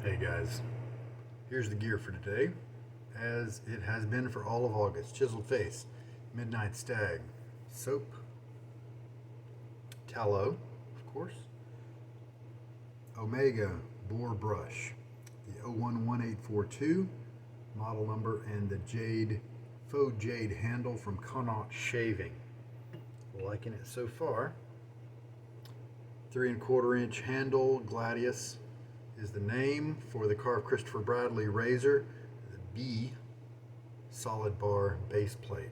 Hey guys, here's the gear for today, as it has been for all of August. Chiseled face, midnight stag, soap, tallow, of course, Omega boar brush, the 011842 model number, and the Jade, Faux Jade handle from Connaught shaving. Liking it so far. 3¼ inch handle, Gladius is the name for the Karve Christopher Bradley razor, the B solid bar base plate.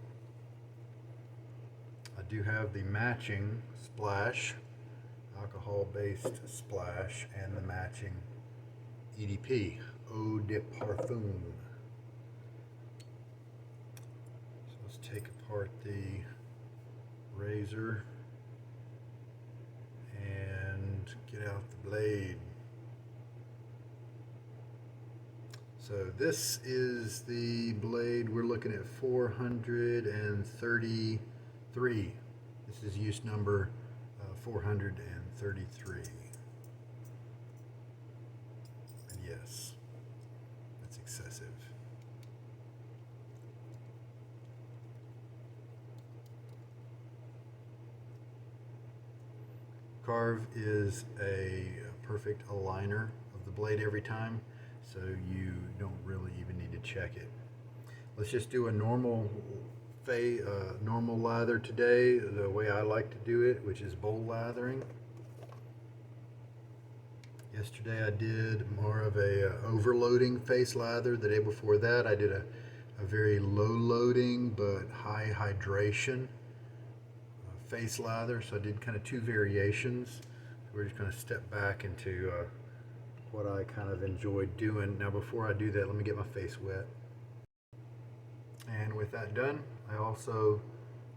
I do have the matching splash, alcohol based splash, and the matching EDP, Eau de Parfum. So let's take apart the razor and get out the blade. So this is the blade. We're looking at 433. This is use number 433. And yes, that's excessive. Karve is a perfect aligner of the blade every time, so you don't really even need to check it. Let's just do a normal lather today, the way I like to do it, which is bowl lathering. Yesterday I did more of a overloading face lather. The day before that I did a very low loading but high hydration face lather. So I did kind of two variations. We're just going to step back into what I kind of enjoyed doing. Now before I do that, let me get my face wet. And with that done, I also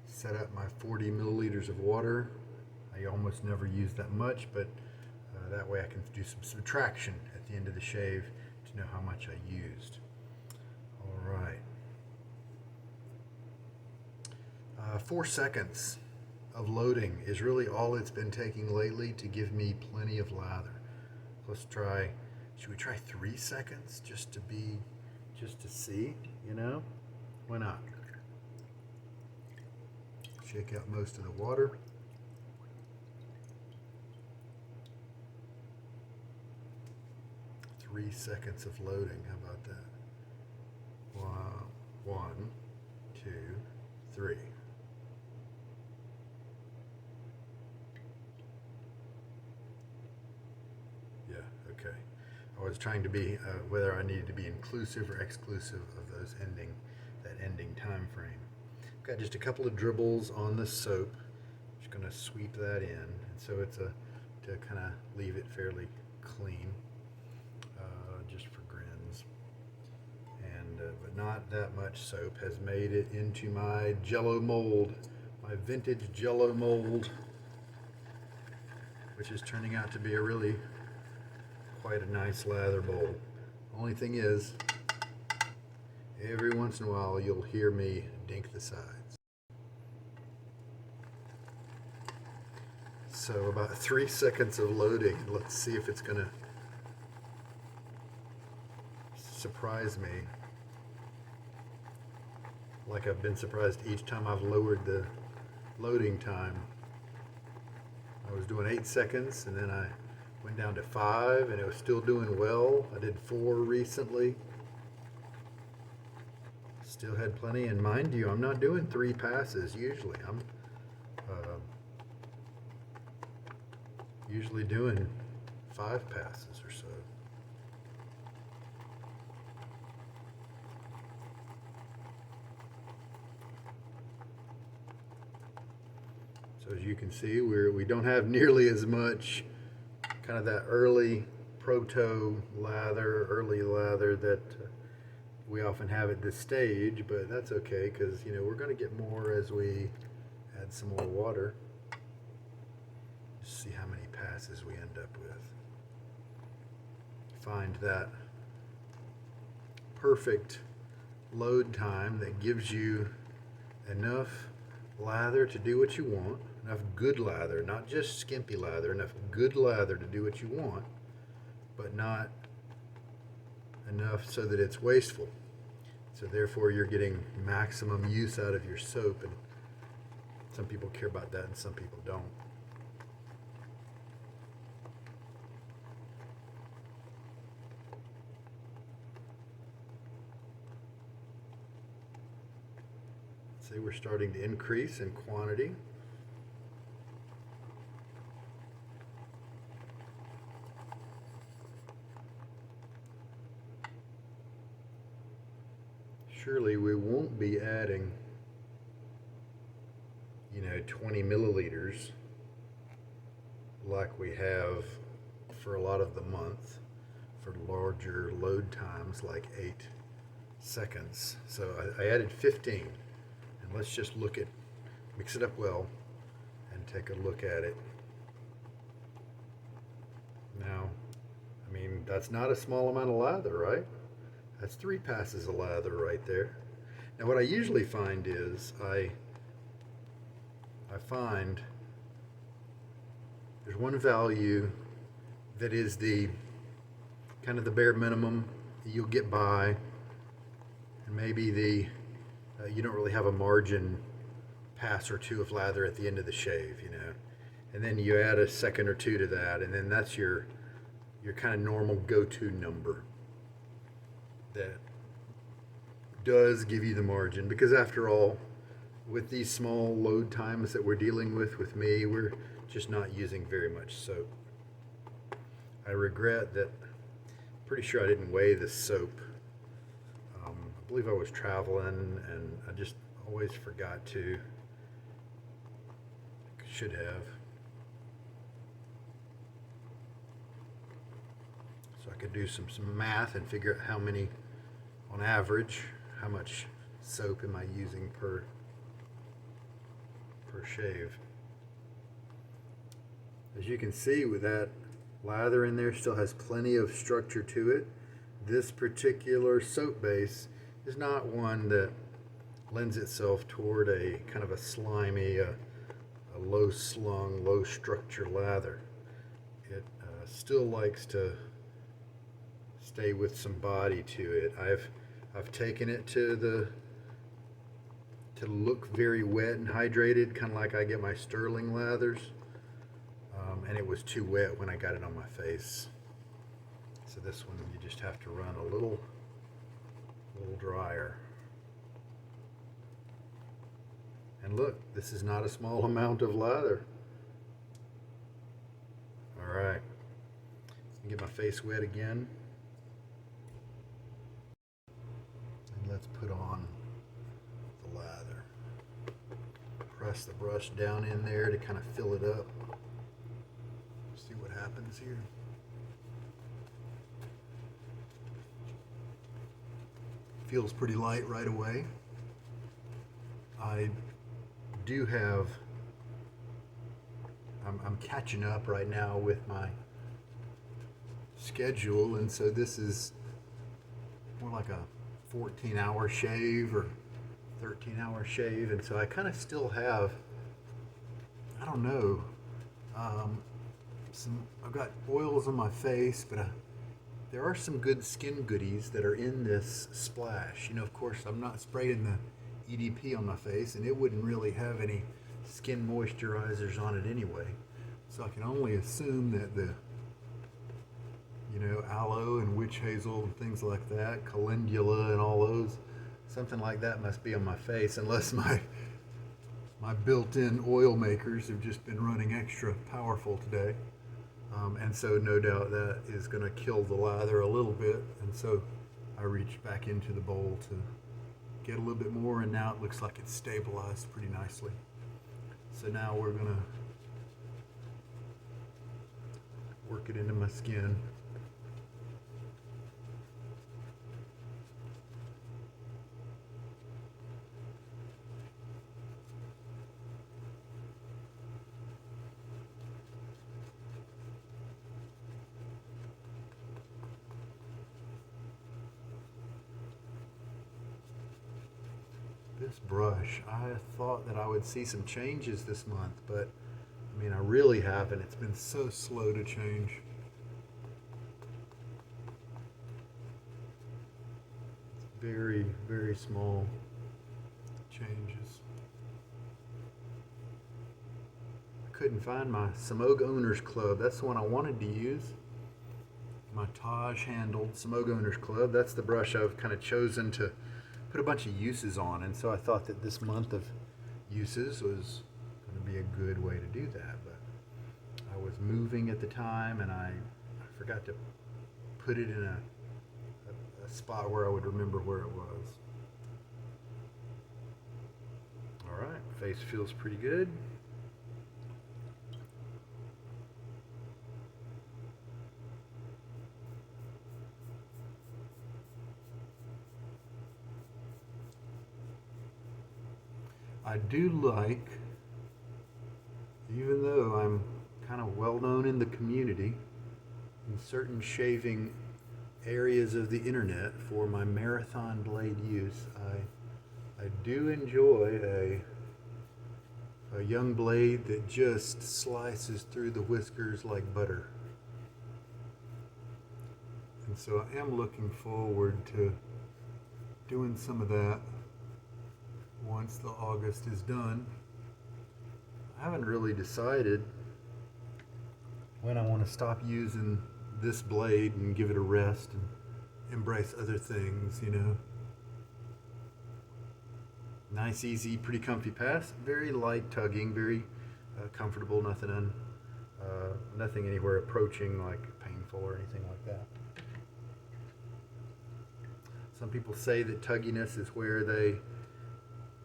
set up my 40 milliliters of water. I almost never use that much, but that way I can do some subtraction at the end of the shave to know how much I used. All right. 4 seconds of loading is really all it's been taking lately to give me plenty of lather. Let's try, should we try 3 seconds just to see, you know? Why not? Shake out most of the water. Three seconds of loading, how about that? 1, 2, 3. Yeah, okay. I was trying to be whether I needed to be inclusive or exclusive of those that ending time frame. I've got just a couple of dribbles on the soap. Just going to sweep that in, and so it's to kind of leave it fairly clean, just for grins. And but not that much soap has made it into my Jello mold, my vintage Jello mold, which is turning out to be a really quite a nice lather bowl. Only thing is, every once in a while you'll hear me dink the sides. So about 3 seconds of loading. Let's see if it's gonna surprise me like I've been surprised each time I've lowered the loading time. I was doing 8 seconds and then I went down to 5 and it was still doing well. I did 4 recently. Still had plenty, and mind you, I'm not doing 3 passes usually. I'm usually doing 5 passes or so. So as you can see, we don't have nearly as much kind of that early proto lather, early lather that we often have at this stage, but that's okay because, you know, we're going to get more as we add some more water. Just see how many passes we end up with. Find that perfect load time that gives you enough lather to do what you want, enough good lather, not just skimpy lather, enough good lather to do what you want, but not enough so that it's wasteful. So therefore you're getting maximum use out of your soap, and some people care about that and some people don't. See, we're starting to increase in quantity. Surely we won't be adding, 20 milliliters like we have for a lot of the month for larger load times like 8 seconds. So I added 15, and let's just mix it up well and take a look at it. Now, that's not a small amount of lather, right? That's 3 passes of lather right there. Now what I usually find is I find there's one value that is the kind of the bare minimum you'll get by, and maybe you don't really have a margin pass or 2 of lather at the end of the shave, and then you add a second or 2 to that, and then that's your kind of normal go-to number that does give you the margin, because after all, with these small load times that we're dealing with me, we're just not using very much soap. I regret that, pretty sure I didn't weigh the soap. I believe I was traveling and I just always forgot to. Should have. So I could do some math and figure out how many, on average, how much soap am I using per shave. As you can see, with that lather in there, still has plenty of structure to it. This particular soap base is not one that lends itself toward a kind of a slimy, a low slung, low structure lather. It still likes to stay with some body to it. I've taken it to look very wet and hydrated, kind of like I get my sterling lathers, and it was too wet when I got it on my face. So this one you just have to run a little drier. And look, this is not a small amount of lather. All right, get my face wet again. And let's put on the lather. Press the brush down in there to kind of fill it up. See what happens here. Feels pretty light right away. I do have, I'm catching up right now with my schedule, and so this is more like a 14-hour shave or 13-hour shave, and so I kind of still have, I don't know, I've got oils on my face, but there are some good skin goodies that are in this splash. Of course, I'm not spraying the EDP on my face, and it wouldn't really have any skin moisturizers on it anyway. So I can only assume that the, aloe and witch hazel and things like that, calendula and all those, something like that must be on my face, unless my built-in oil makers have just been running extra powerful today. And so no doubt that is going to kill the lather a little bit, and so I reached back into the bowl to get a little bit more, and now it looks like it's stabilized pretty nicely. So now we're going to work it into my skin. This brush, I thought that I would see some changes this month, but I really haven't. It's been so slow to change. very, very small changes. I couldn't find my Smoke Owners Club. That's the one I wanted to use. My Taj handled Smoke Owners Club. That's the brush I've kind of chosen to put a bunch of uses on, and so I thought that this month of uses was going to be a good way to do that. But I was moving at the time, and I forgot to put it in a spot where I would remember where it was. All right, face feels pretty good. I do like, even though I'm kind of well known in the community, in certain shaving areas of the internet for my marathon blade use, I do enjoy a young blade that just slices through the whiskers like butter. And so I am looking forward to doing some of that once the August is done. I haven't really decided when I want to stop using this blade and give it a rest and embrace other things, you know. Nice, easy, pretty comfy pass. Very light tugging, very comfortable, nothing anywhere approaching like painful or anything like that. Some people say that tugginess is where they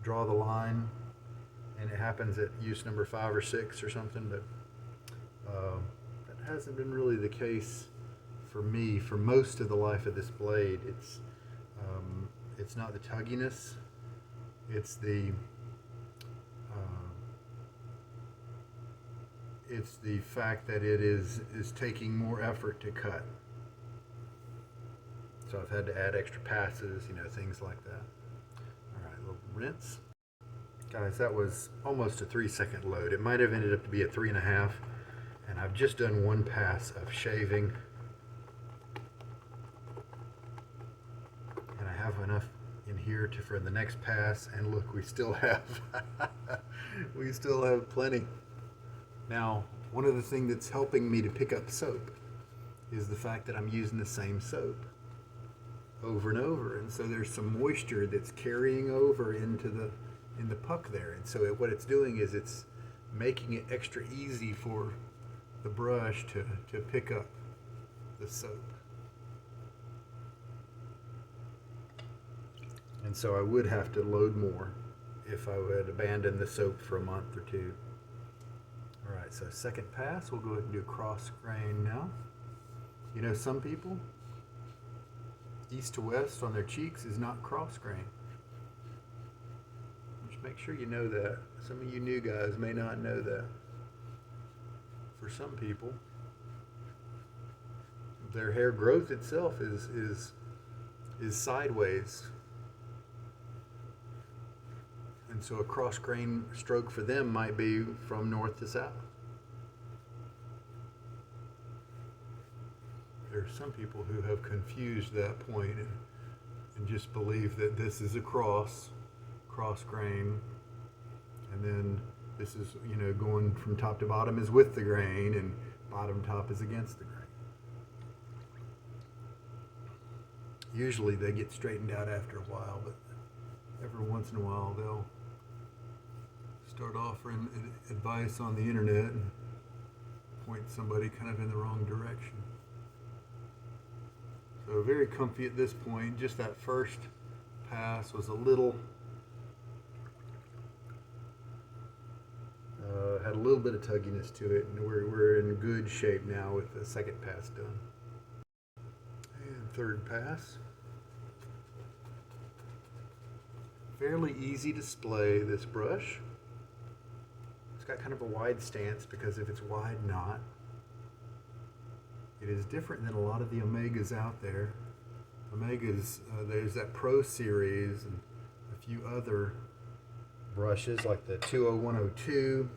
draw the line, and it happens at use number 5 or 6 or something, but that hasn't been really the case for me for most of the life of this blade. It's not the tugginess, it's the fact that it is taking more effort to cut. So I've had to add extra passes, you know, things like that. Rinse. Guys, that was almost a 3-second load. It might have ended up to be a 3.5, and I've just done one pass of shaving, and I have enough in here for the next pass, and look, we still have we still have plenty. Now, one of the things that's helping me to pick up soap is the fact that I'm using the same soap over and over, and so there's some moisture that's carrying over into the puck there, and so what it's doing is it's making it extra easy for the brush to pick up the soap. And so I would have to load more if I would abandon the soap for a month or two. All right, so second pass, we'll go ahead and do cross grain now. You know, some people, east to west on their cheeks is not cross grain. Just make sure you know that. Some of you new guys may not know that. For some people, their hair growth itself is sideways. And so a cross grain stroke for them might be from north to south. There are some people who have confused that point and just believe that this is a cross grain, and then this is, you know, going from top to bottom is with the grain, and bottom top is against the grain. Usually they get straightened out after a while, but every once in a while they'll start offering advice on the internet and point somebody kind of in the wrong direction. So very comfy at this point. Just that first pass was a little, had a little bit of tugginess to it, and we're in good shape now with the second pass done. And third pass. Fairly easy display, this brush. It's got kind of a wide stance because if it's wide knot, it is different than a lot of the Omegas out there. Omegas, there's that Pro series and a few other brushes like the 20102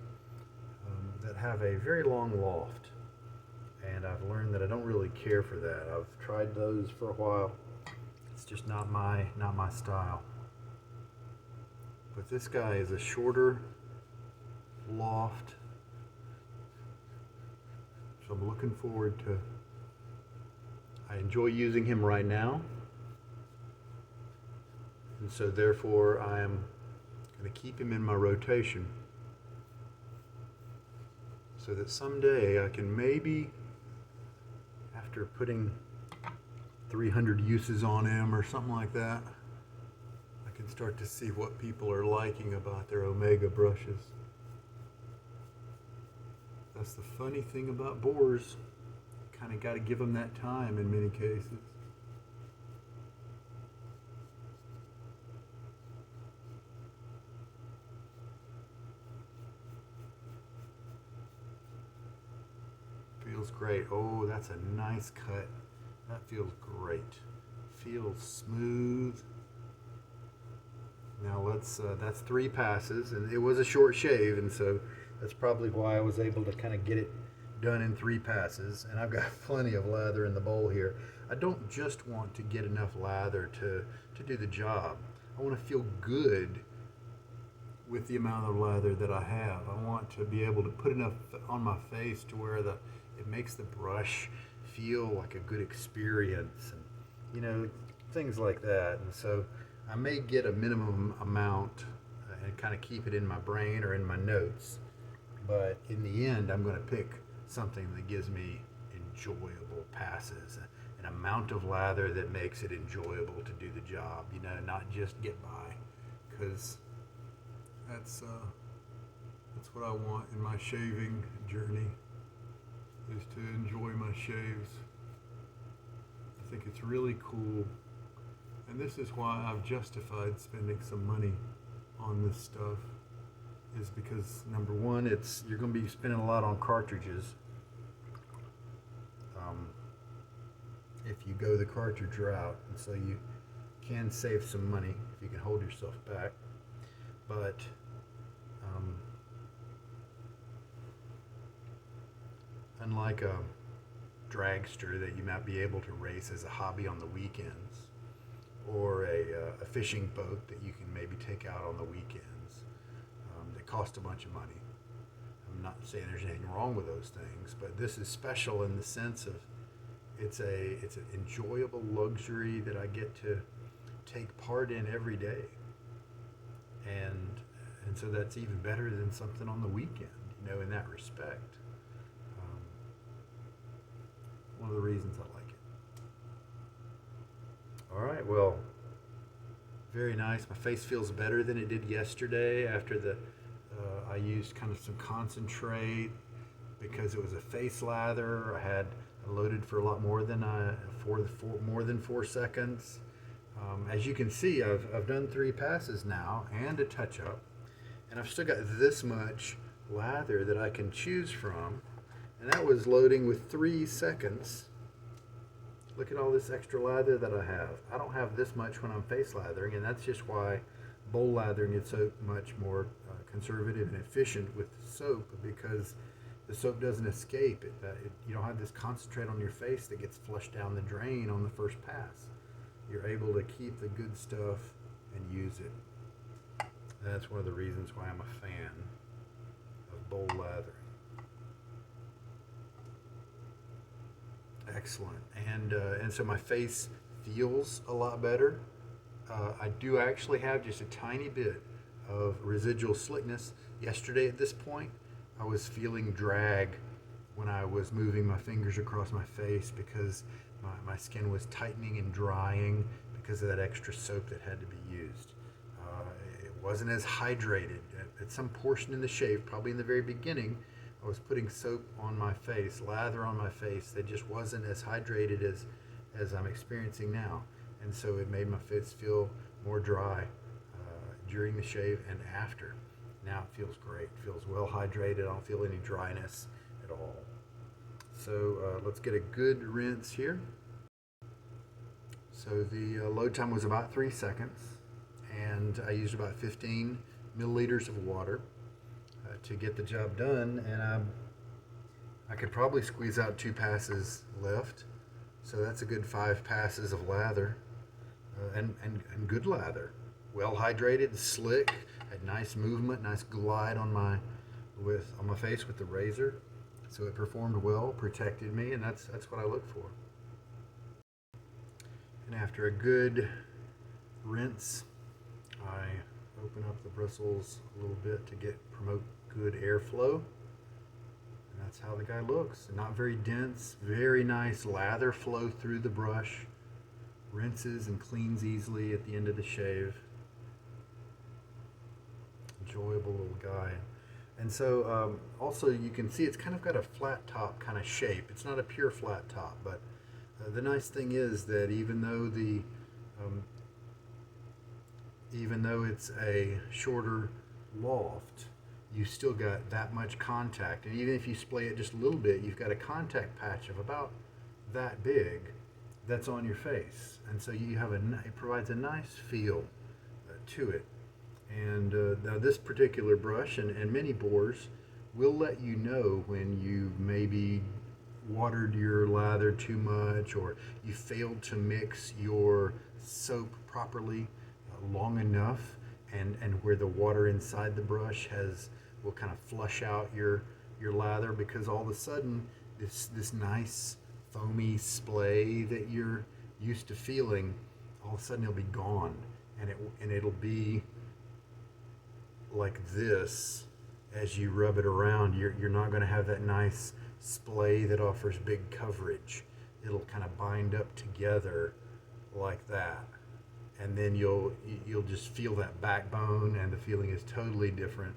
that have a very long loft. And I've learned that I don't really care for that. I've tried those for a while. It's just not my style. But this guy is a shorter loft, so I'm looking forward to. I enjoy using him right now, and so therefore I am going to keep him in my rotation, so that someday I can maybe, after putting 300 uses on him or something like that, I can start to see what people are liking about their Omega brushes. That's the funny thing about boars. Kind of got to give them that time in many cases. Feels great. Oh, that's a nice cut. That feels great. Feels smooth. Now that's 3 passes, and it was a short shave, and so that's probably why I was able to kind of get it done in 3 passes. And I've got plenty of lather in the bowl here. I don't just want to get enough lather to do the job. I want to feel good with the amount of lather that I have. I want to be able to put enough on my face to where it makes the brush feel like a good experience, and things like that. And so I may get a minimum amount and kind of keep it in my brain or in my notes, but in the end I'm going to pick something that gives me enjoyable passes, an amount of lather that makes it enjoyable to do the job, not just get by, because that's what I want in my shaving journey, is to enjoy my shaves. I think it's really cool, and this is why I've justified spending some money on this stuff, is because number one, you're going to be spending a lot on cartridges. If you go the cartridge route, and so you can save some money if you can hold yourself back. But unlike a dragster that you might be able to race as a hobby on the weekends, or a fishing boat that you can maybe take out on the weekends, that cost a bunch of money. I'm not saying there's anything wrong with those things, but this is special in the sense of it's an enjoyable luxury that I get to take part in every day, and so that's even better than something on the weekend, in that respect. One of the reasons I like it. All right, well, very nice. My face feels better than it did yesterday after I used kind of some concentrate because it was a face lather. I loaded for a lot more than more than 4 seconds. As you can see, I've done 3 passes now and a touch-up, and I've still got this much lather that I can choose from, and that was loading with 3 seconds. Look at all this extra lather that I have. I don't have this much when I'm face lathering, and that's just why bowl lathering is so much more conservative and efficient with soap, because the soap doesn't escape it. You don't have this concentrate on your face that gets flushed down the drain on the first pass. You're able to keep the good stuff and use it. That's one of the reasons why I'm a fan of bowl lathering. Excellent. And so my face feels a lot better. I do actually have just a tiny bit of residual slickness. Yesterday at this point, I was feeling drag when I was moving my fingers across my face because my skin was tightening and drying because of that extra soap that had to be used. It wasn't as hydrated. At some portion in the shave, probably in the very beginning, I was putting soap on my face, lather on my face that just wasn't as hydrated as I'm experiencing now. And so it made my face feel more dry during the shave and after. Now it feels great. It feels well hydrated. I don't feel any dryness at all. So let's get a good rinse here. So the load time was about 3 seconds, and I used about 15 milliliters of water to get the job done, and I could probably squeeze out 2 passes left, so that's a good 5 passes of lather. and good lather. Well hydrated, slick, had nice movement, nice glide on my face with the razor. So it performed well, protected me, and that's what I look for. And after a good rinse, I open up the bristles a little bit to promote good airflow. And that's how the guy looks. Not very dense, very nice lather flow through the brush. Rinses and cleans easily at the end of the shave. Enjoyable little guy. And so also you can see it's kind of got a flat top kind of shape. It's not a pure flat top, but the nice thing is that even though it's a shorter loft, you still got that much contact. And even if you splay it just a little bit, you've got a contact patch of about that big that's on your face. And so you have it provides a nice feel to it. And now this particular brush and many bores will let you know when you maybe watered your lather too much, or you failed to mix your soap properly long enough, and where the water inside the brush will kind of flush out your lather, because all of a sudden this nice foamy splay that you're used to feeling, all of a sudden it'll be gone, and it'll be like this. As you rub it around, you're not going to have that nice splay that offers big coverage. It'll kind of bind up together like that, and then you'll just feel that backbone, and the feeling is totally different.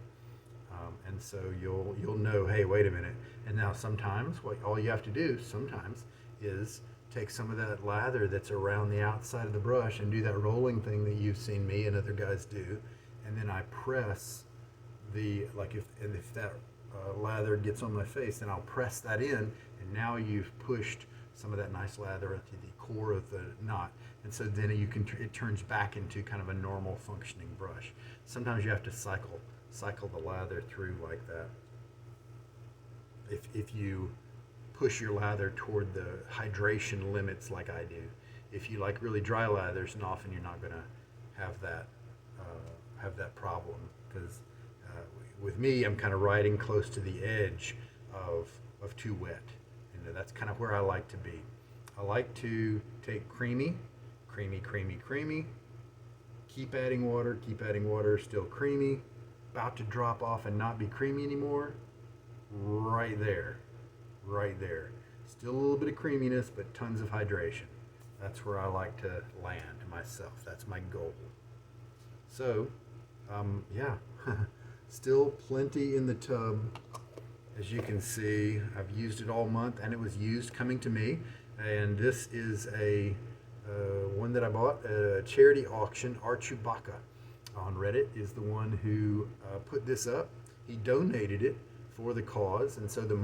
And so you'll know, hey, wait a minute. And now sometimes all you have to do sometimes is take some of that lather that's around the outside of the brush and do that rolling thing that you've seen me and other guys do, and then I press if that lather gets on my face, then I'll press that in, and now you've pushed some of that nice lather into the core of the knot, and so then it turns back into kind of a normal functioning brush. Sometimes you have to cycle the lather through like that. If you push your lather toward the hydration limits like I do, if you like really dry lathers, and often you're not going to have that problem, because with me, I'm kind of riding close to the edge of too wet, and that's kind of where I like to be. I like to take creamy, keep adding water, still creamy, about to drop off and not be creamy anymore, right there, still a little bit of creaminess, but tons of hydration. That's where I like to land myself. That's my goal. So yeah, still plenty in the tub. As you can see, I've used it all month, and it was used coming to me. And this is a one that I bought at a charity auction. Archubaka on Reddit is the one who put this up. He donated it for the cause, and so the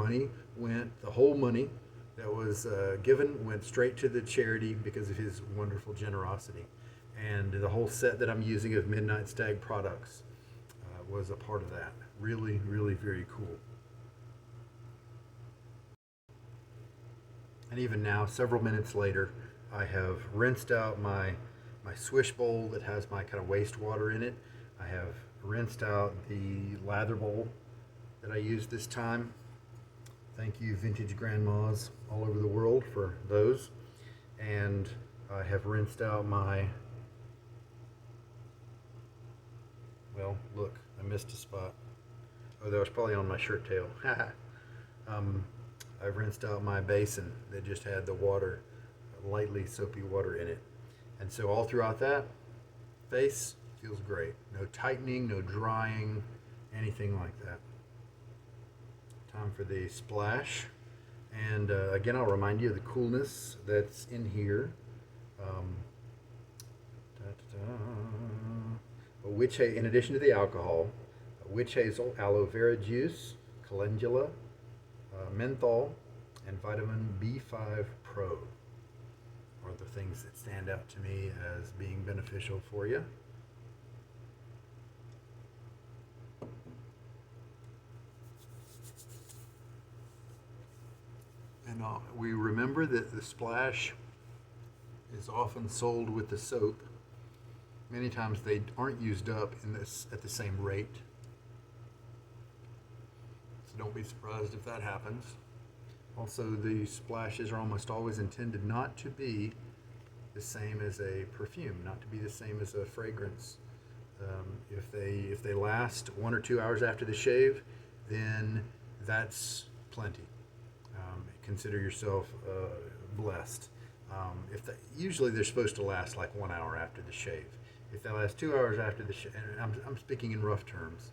whole money that was given went straight to the charity because of his wonderful generosity. And the whole set that I'm using of Midnight Stag products was a part of that. Really, really very cool. And even now, several minutes later, I have rinsed out my swish bowl that has my kind of wastewater in it. I have rinsed out the lather bowl that I used this time. Thank you, vintage grandmas all over the world, for those. And I have rinsed out well, look, I missed a spot. Oh, that was probably on my shirt tail. I've rinsed out my basin that just had the water, lightly soapy water in it. And so all throughout that, face feels great. No tightening, no drying, anything like that. Time for the splash. And again, I'll remind you of the coolness that's in here. Witch hazel, in addition to the alcohol, witch hazel, aloe vera juice, calendula, menthol, and vitamin B5 Pro are the things that stand out to me as being beneficial for you. And we remember that the splash is often sold with the soap. Many times they aren't used up in this at the same rate. So don't be surprised if that happens. Also, the splashes are almost always intended not to be the same as a perfume, not to be the same as a fragrance. If they last 1 or 2 hours after the shave, then that's plenty. Consider yourself blessed. Usually they're supposed to last like 1 hour after the shave. If they last 2 hours after the shave, and I'm speaking in rough terms,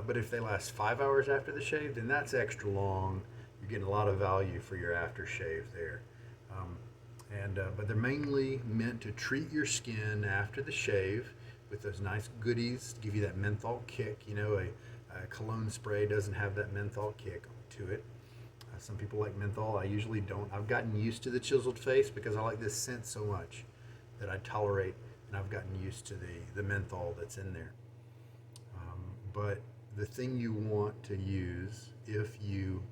but if they last 5 hours after the shave, then that's extra long. You're getting a lot of value for your aftershave there. But they're mainly meant to treat your skin after the shave with those nice goodies to give you that menthol kick. You know, a cologne spray doesn't have that menthol kick to it. Some people like menthol. I usually don't. I've gotten used to the chiseled face because I like this scent so much that I tolerate, and I've gotten used to the menthol that's in there. But the thing you want to use if you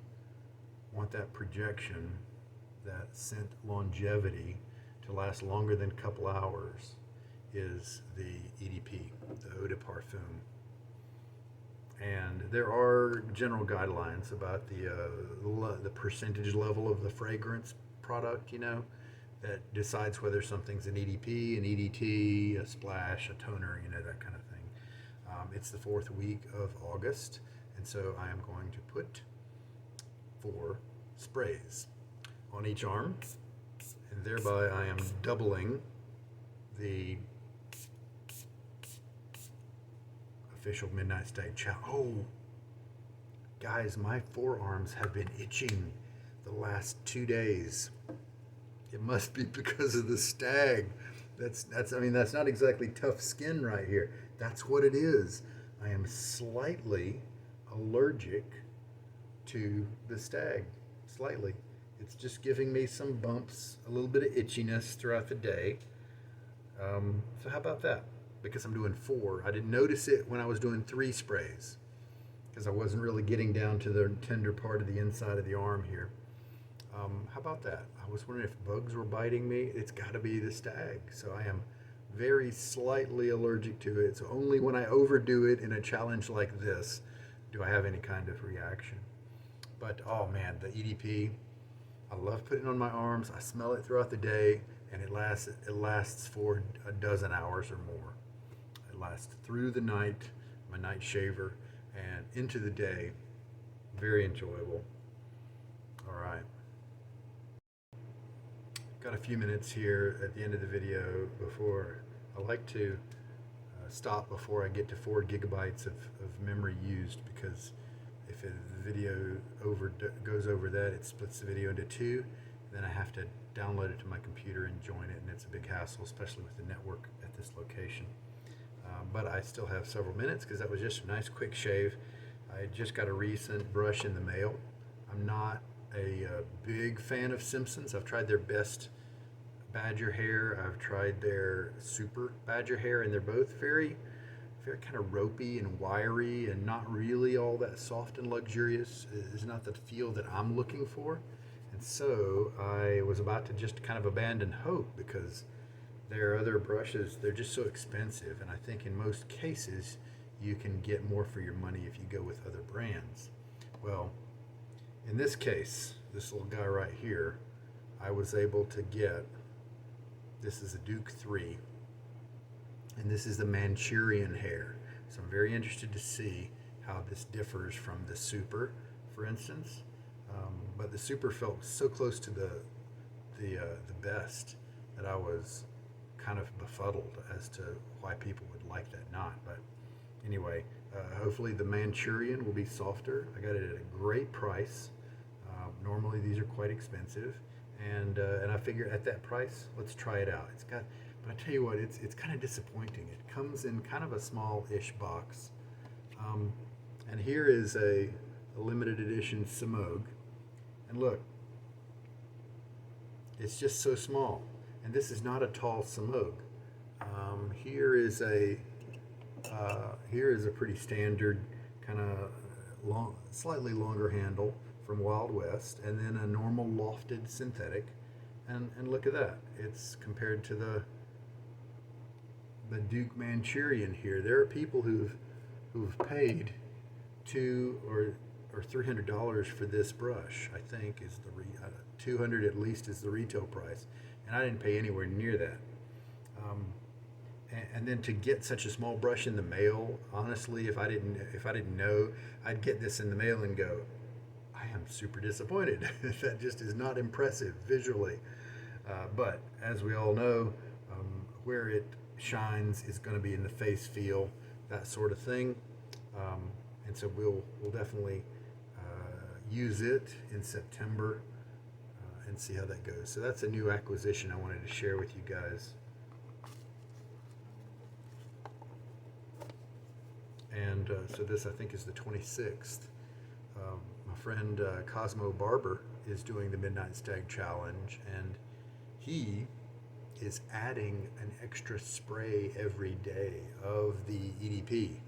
want that projection, that scent longevity to last longer than a couple hours, is the EDP, the eau de parfum. And there are general guidelines about the percentage level of the fragrance product, you know, that decides whether something's an EDP, an EDT, a splash, a toner, you know, that kind of thing. It's the 4th week of August, and so I am going to put 4 sprays on each arm, and thereby I am doubling the official Midnight Stag challenge. Oh, guys, my forearms have been itching the last 2 days. It must be because of the stag. That's not exactly tough skin right here. That's what it is. I am slightly allergic to the stag. Slightly. It's just giving me some bumps, a little bit of itchiness throughout the day. So how about that? Because I'm doing 4. I didn't notice it when I was doing 3 sprays because I wasn't really getting down to the tender part of the inside of the arm here. How about that? I was wondering if bugs were biting me. It's got to be the stag. So I am very slightly allergic to it. So only when I overdo it in a challenge like this do I have any kind of reaction. But oh man, the EDP, I love putting it on my arms. I smell it throughout the day, and it lasts for a dozen hours or more. It lasts through the night, my night shaver, and into the day. Very enjoyable. All right. Got a few minutes here at the end of the video before I like to stop before I get to 4 gigabytes of memory used, because if the video goes over that, it splits the video into 2. Then I have to download it to my computer and join it, and it's a big hassle, especially with the network at this location. But I still have several minutes because that was just a nice quick shave. I just got a recent brush in the mail. I'm not a big fan of Simpsons. I've tried their best badger hair. I've tried their super badger hair, and they're both very kind of ropey and wiry and not really all that soft and luxurious. Is not the feel that I'm looking for. And so I was about to just kind of abandon hope because their other brushes, they're just so expensive. And I think in most cases, you can get more for your money if you go with other brands. Well, in this case, this little guy right here, I was able to get, this is a Duke 3, and this is the Manchurian hair. So I'm very interested to see how this differs from the Super, for instance. But the Super felt so close to the best that I was kind of befuddled as to why people would like that knot. But anyway, hopefully the Manchurian will be softer. I got it at a great price. Normally these are quite expensive, and I figure at that price, let's try it out. But I tell you what, it's kind of disappointing. It comes in kind of a small-ish box, and here is a limited edition Smoke, and look, it's just so small. And this is not a tall Smoke. Here is a pretty standard kind of slightly longer handle from Wild West, and then a normal lofted synthetic, And look at that. It's compared to the Duke Manchurian here. There are people who've paid or $300 for this brush. I think is the $200 at least is the retail price, and I didn't pay anywhere near that. And then to get such a small brush in the mail, honestly, if I didn't know, I'd get this in the mail and go, I am super disappointed. That just is not impressive visually. But as we all know, where it shines is going to be in the face feel, that sort of thing. And so we'll definitely use it in September and see how that goes. So that's a new acquisition I wanted to share with you guys. And so this, I think, is the 26th. My friend Cosmo Barber is doing the Midnight Stag Challenge, and he is adding an extra spray every day of the EDP.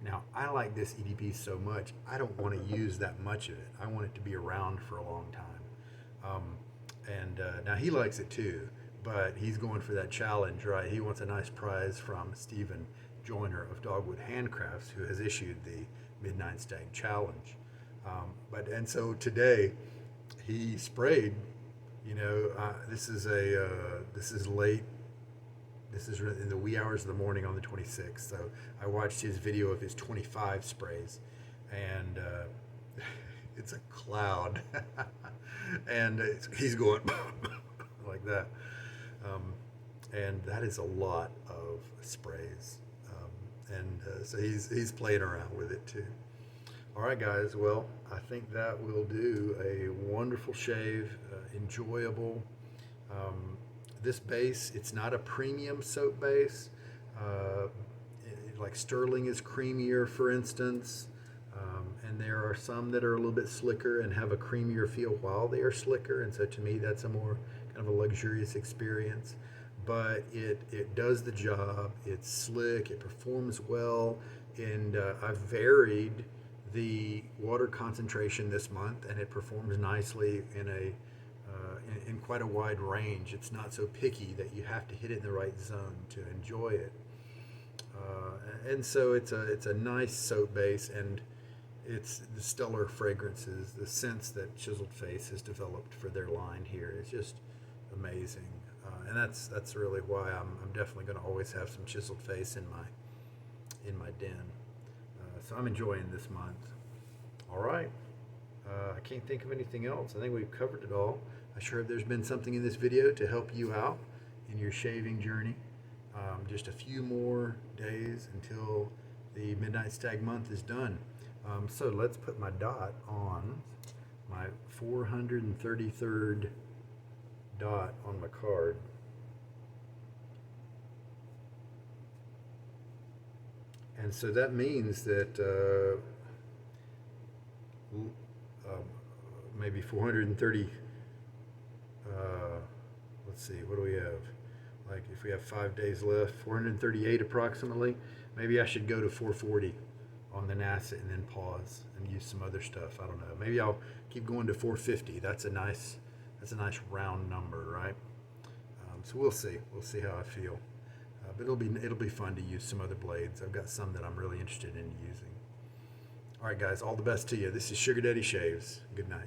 Now, I like this EDP so much, I don't want to use that much of it. I want it to be around for a long time. Now he likes it too, but he's going for that challenge, right? He wants a nice prize from Stephen Joyner of Dogwood Handcrafts, who has issued the Midnight Stag Challenge. And so today he sprayed. This is late. This is in the wee hours of the morning on the 26th. So I watched his video of his 25 sprays, and it's a cloud, and he's going like that, and that is a lot of sprays. So he's playing around with it too. All right, guys. Well, I think that will do a wonderful shave, enjoyable. This base, it's not a premium soap base. Like Sterling is creamier, for instance, and there are some that are a little bit slicker and have a creamier feel while they are slicker. And so to me, that's a more kind of a luxurious experience. But it does the job. It's slick. It performs well, and I've varied the water concentration this month, and it performs nicely in quite a wide range. It's not so picky that you have to hit it in the right zone to enjoy it. And so it's a nice soap base, and it's the stellar fragrances, the scents that Chiseled Face has developed for their line here is just amazing. And that's really why I'm definitely going to always have some Chiseled Face in my den. So I'm enjoying this month. All right. I can't think of anything else. I think we've covered it all. I sure hope there's been something in this video to help you out in your shaving journey. Just a few more days until the Midnight Stag month is done. So let's put my dot on my 433rd dot on my card. And so that means that maybe 430, let's see, what do we have? Like if we have 5 days left, 438 approximately, maybe I should go to 440 on the Nacet and then pause and use some other stuff. I don't know. Maybe I'll keep going to 450. That's a nice round number, right? So we'll see. We'll see how I feel. But it'll be fun to use some other blades. I've got some that I'm really interested in using. All right, guys. All the best to you. This is Sugar Daddy Shaves. Good night.